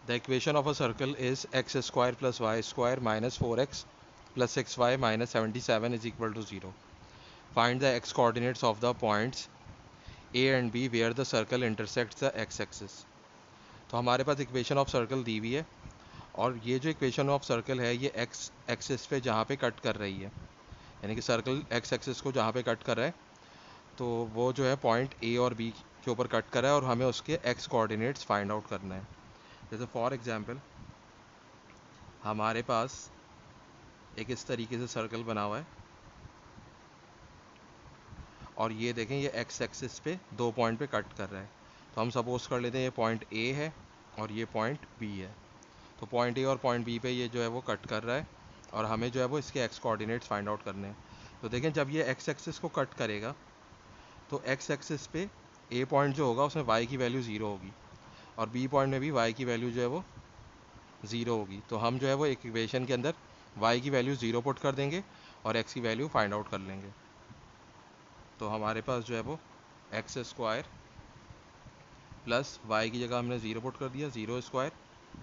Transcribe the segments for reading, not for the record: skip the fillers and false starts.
The equation of a circle is x square plus y square minus 4x plus 6y minus 77 is equal to 0. Find the x coordinates of the points A and B where the circle intersects the x axis. तो हमारे पास equation of circle दी हुई है और ये जो equation of circle है ये x axis पे जहाँ पे कट कर रही है, यानी कि सर्कल एक्स एक्सिस को जहाँ पे कट कर रहा है तो वो जो है पॉइंट ए और बी के ऊपर कट कर रहा है और हमें उसके एक्स कोऑर्डिनेट्स फाइंड आउट करना है। जैसे फॉर एग्जांपल हमारे पास एक इस तरीके से सर्कल बना हुआ है और ये देखें ये एक्स एक्सिस पे दो पॉइंट पे कट कर रहा है। तो हम सपोज कर लेते हैं ये पॉइंट ए है और ये पॉइंट बी है। तो पॉइंट ए और पॉइंट बी पे ये जो है वो कट कर रहा है और हमें जो है वो इसके एक्स कोऑर्डिनेट्स फाइंड आउट करने हैं। तो देखें जब ये एक्स एक्सिस को कट करेगा तो एक्स एक्सिस पे ए पॉइंट जो होगा उसमें वाई की वैल्यू ज़ीरो होगी और बी पॉइंट में भी वाई की वैल्यू जो है वो ज़ीरो होगी। तो हम जो है वो इक्वेशन के अंदर वाई की वैल्यू ज़ीरो पुट कर देंगे और एक्स की वैल्यू फाइंड आउट कर लेंगे। तो हमारे पास जो है वो एक्स स्क्वायर प्लस वाई की जगह हमने ज़ीरो पुट कर दिया, zero square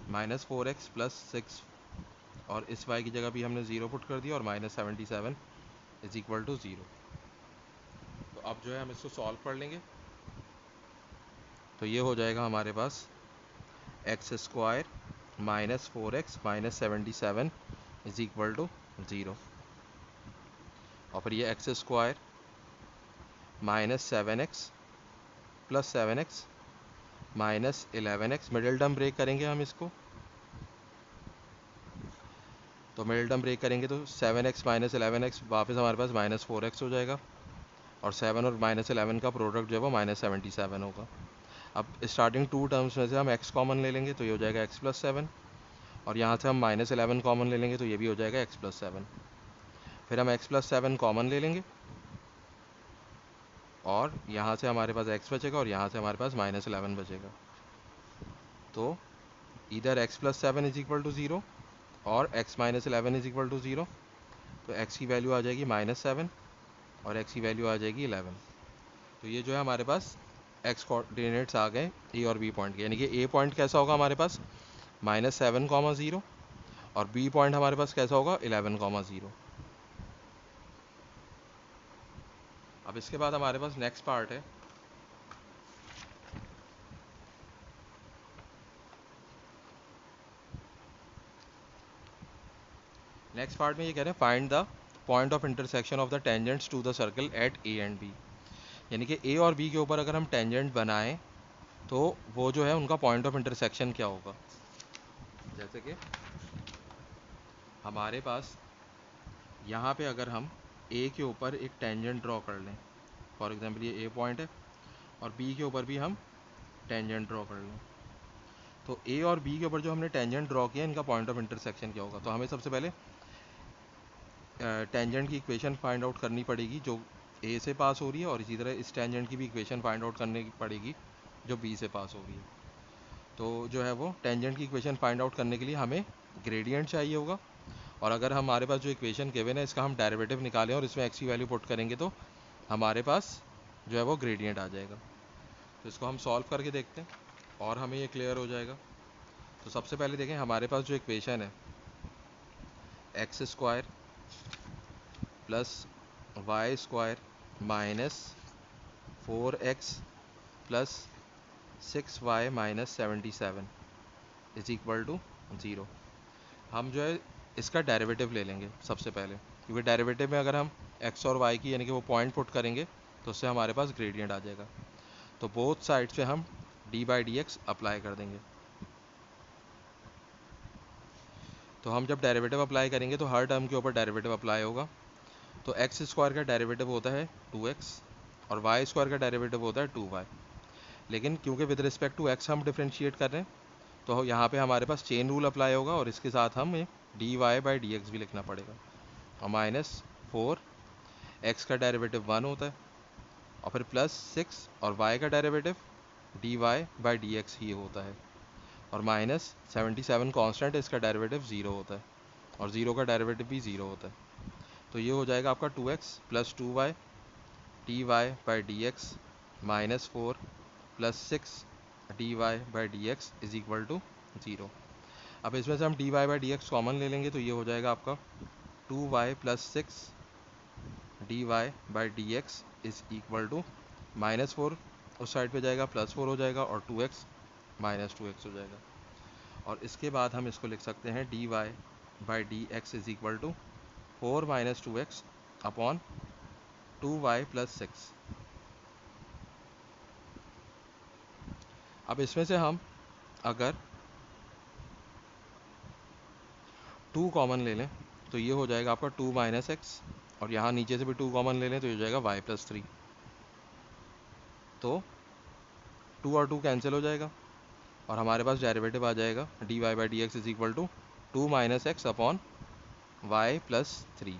minus 4x plus 6 और इस वाई की जगह भी हमने ज़ीरो पुट कर दिया और minus 77 is equal to zero. तो अब जो है हम इसको सॉल्व कर लेंगे। तो ये हो जाएगा हमारे पास x square minus 4x minus 77 is equal to zero और फिर ये x square minus 7x plus 7x minus 11x, middle term break करेंगे हम इसको। तो मिडिल टर्म ब्रेक करेंगे तो 7x माइनस 11x वापस हमारे पास माइनस 4x हो जाएगा और 7 और माइनस 11 का प्रोडक्ट जो है वो माइनस 77 होगा। अब स्टार्टिंग टू टर्म्स में से हम x कॉमन ले लेंगे तो ये हो जाएगा x प्लस 7 और यहाँ से हम माइनस 11 कॉमन ले लेंगे तो ये भी हो जाएगा x प्लस 7। फिर हम x प्लस 7 कॉमन ले लेंगे और यहाँ से हमारे पास x बचेगा और यहाँ से हमारे पास माइनस 11 बचेगा। तो इधर x plus 7 is equal to zero और x minus 11 is equal to zero. तो x की वैल्यू आ जाएगी माइनस 7 और x की वैल्यू आ जाएगी 11। तो ये जो है हमारे पास x कोऑर्डिनेट्स आ गए ए और बी पॉइंट के, यानी कि ए पॉइंट कैसा होगा हमारे पास माइनस 7 कॉमा ज़ीरो और बी पॉइंट हमारे पास कैसा होगा 11 कॉमा ज़ीरो। अब इसके बाद हमारे पास नेक्स्ट पार्ट है। नेक्स्ट पार्ट में ये कह रहे हैं find the point of intersection of the tangents to the circle at A and B, यानी कि ए और बी के ऊपर अगर हम टेंजेंट बनाएं तो वो जो है उनका पॉइंट ऑफ इंटरसेक्शन क्या होगा। जैसे कि हमारे पास यहाँ पे अगर हम ए के ऊपर एक टेंजेंट ड्रॉ कर लें, फॉर एग्जांपल ये ए पॉइंट है और बी के ऊपर भी हम टेंजेंट ड्रॉ कर लें, तो ए और बी के ऊपर जो हमने टेंजेंट ड्रॉ किया इनका पॉइंट ऑफ इंटरसेक्शन क्या होगा। तो हमें सबसे पहले टेंजेंट की इक्वेशन फाइंड आउट करनी पड़ेगी जो ए से पास हो रही है और इसी तरह इस टेंजेंट की भी इक्वेशन फाइंड आउट करनी पड़ेगी जो बी से पास हो रही है। तो जो है वो टेंजेंट की इक्वेशन फाइंड आउट करने के लिए हमें ग्रेडियंट चाहिए होगा और अगर हमारे पास जो इक्वेशन गिवन है इसका हम डेरिवेटिव निकालें और इसमें एक्स की वैल्यू पुट करेंगे तो हमारे पास जो है वो ग्रेडियंट आ जाएगा। तो इसको हम सॉल्व करके देखते हैं और हमें ये क्लियर हो जाएगा। तो सबसे पहले देखें हमारे पास जो इक्वेशन है x square plus y square minus 4x plus 6y minus 77 is equal to zero. हम जो है इसका डेरिवेटिव ले लेंगे सबसे पहले, क्योंकि डेरिवेटिव में अगर हम x और y की यानी कि वो पॉइंट पुट करेंगे तो उससे हमारे पास ग्रेडियंट आ जाएगा। तो बोथ साइड्स पे हम d by d x apply कर देंगे। तो हम जब डेरिवेटिव अप्लाई करेंगे तो हर टर्म के ऊपर डेरिवेटिव अप्लाई होगा। तो एक्स स्क्वायर का डेरिवेटिव होता है 2x और वाई स्क्वायर का डेरिवेटिव होता है 2y, लेकिन क्योंकि विद रिस्पेक्ट टू एक्स हम डिफ्रेंशिएट कर रहे हैं तो यहाँ पे हमारे पास चेन रूल अप्लाई होगा और इसके साथ हमें d y by d x भी लिखना पड़ेगा। और माइनस 4 एक्स का डेरिवेटिव 1 होता है और फिर प्लस 6 और y का derivative d y by d x ही होता है और माइनस 77 कॉन्स्टेंट इसका डेरिवेटिव 0 होता है और 0 का डेरिवेटिव भी 0 होता है। तो ये हो जाएगा आपका 2x plus 2y d y by d x minus 4 plus 6 d y by d x is equal to 0। अब इसमें से हम dy by d x common ले लेंगे तो ये हो जाएगा आपका 2y plus 6 dy by d x is equal to -4, उस साइड पे जाएगा +4 हो जाएगा, और 2x -2x हो जाएगा। और इसके बाद हम इसको लिख सकते हैं dy by d x is equal to 4 - 2x upon 2y plus 6। अब इसमें से हम अगर 2 कॉमन ले लें तो ये हो जाएगा आपका 2 - x, और यहाँ नीचे से भी 2 कॉमन ले लें तो ये हो जाएगा y प्लस 3। तो 2 और 2 कैंसिल हो जाएगा और हमारे पास डेरिवेटिव आ जाएगा dy by d x is equal to 2 - x upon y plus 3।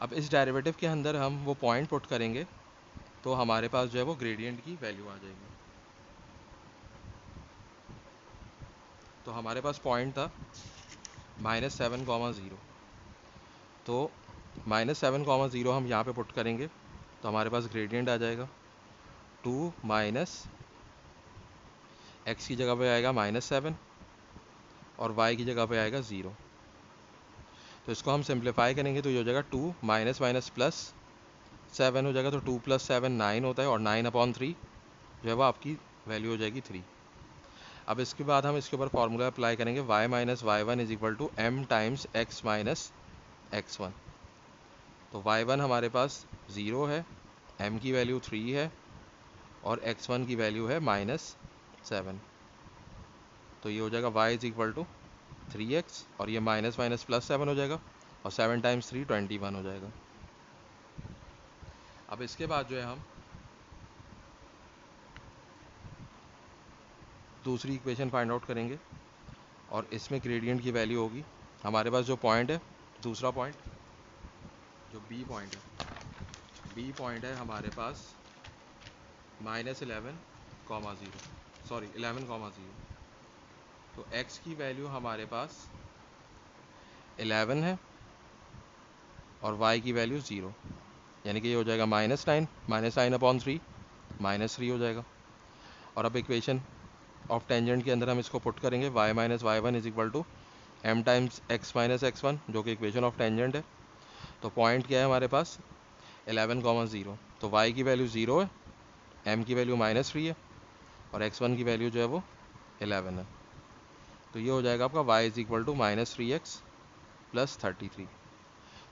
अब इस डेरिवेटिव के अंदर हम वो पॉइंट पुट करेंगे तो हमारे पास जो है वो ग्रेडियंट की वैल्यू आ जाएगी। तो हमारे पास पॉइंट था -7,0, तो -7,0 हम यहाँ पे पुट करेंगे तो हमारे पास ग्रेडियंट आ जाएगा 2 माइनस x की जगह पे आएगा -7 और y की जगह पे आएगा 0। तो इसको हम सिंप्लीफाई करेंगे तो ये हो जाएगा 2 माइनस माइनस प्लस 7 हो जाएगा, तो 2 + 7 9 होता है, और 9/3 जो है वो आपकी वैल्यू हो जाएगी 3। अब इसके बाद हम इसके ऊपर फार्मूला अप्लाई करेंगे y minus y1 is equal to m times x minus x1। तो y1 हमारे पास 0 है, m की वैल्यू 3 है, और x1 की वैल्यू है -7। तो ये हो जाएगा y is equal to 3x, और ये माइनस माइनस प्लस 7 हो जाएगा, और 7 टाइम्स 3 21 हो जाएगा। अब इसके बाद जो है हम दूसरी इक्वेशन फाइंड आउट करेंगे, और इसमें ग्रेडियंट की वैल्यू होगी हमारे पास जो पॉइंट है, दूसरा पॉइंट जो बी पॉइंट है, बी पॉइंट है हमारे पास -11,0, सॉरी 11,0। तो x की वैल्यू हमारे पास 11 है और y की वैल्यू 0, यानी कि ये हो जाएगा -9/3 -3 हो जाएगा। और अब इक्वेशन ऑफ टेंजेंट के अंदर हम इसको पुट करेंगे y minus y1 is equal to m times x minus x1, जो कि इक्वेशन ऑफ टेंजेंट है। तो पॉइंट क्या है हमारे पास 11,0, तो y की वैल्यू 0 है, m की वैल्यू -3 है, और x1 की वैल्यू जो है वो 11 है। तो ये हो जाएगा आपका y is equal to -3x plus 33।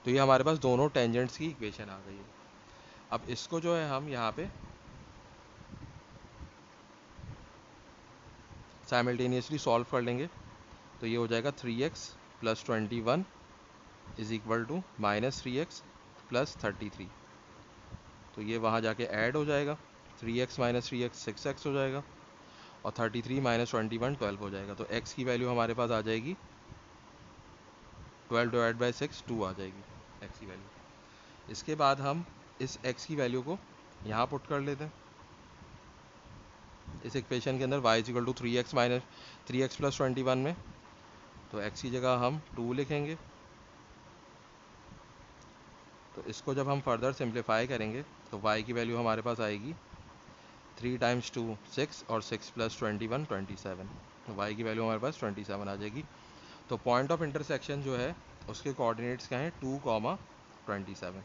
तो ये हमारे पास दोनों टेंजेंट्स की इक्वेशन आ गई है। अब इसको जो है हम यहाँ पे साइमल्टेनियसली सॉल्व कर लेंगे तो ये हो जाएगा 3x plus 21 is equal to -3x plus 33। तो ये वहाँ जाके ऐड हो जाएगा, 3x माइनस 3x 6x हो जाएगा, और 33 माइनस 21 12 हो जाएगा। तो x की वैल्यू हमारे पास आ जाएगी 12 डिवाइड बाई 6 2 आ जाएगी x की वैल्यू। इसके बाद हम इस x की वैल्यू को यहाँ पुट कर लेते हैं इस इक्वेशन के अंदर y is equal to 3x plus 21 में। तो x की जगह हम 2 लिखेंगे। तो इसको जब हम फर्दर सिंप्लीफाई करेंगे तो y की वैल्यू हमारे पास आएगी 3 टाइम्स 2 6, और 6 प्लस 21 27। तो y की वैल्यू हमारे पास 27 आ जाएगी। तो पॉइंट ऑफ इंटरसेक्शन जो है उसके कोऑर्डिनेट्स क्या हैं 2, 27।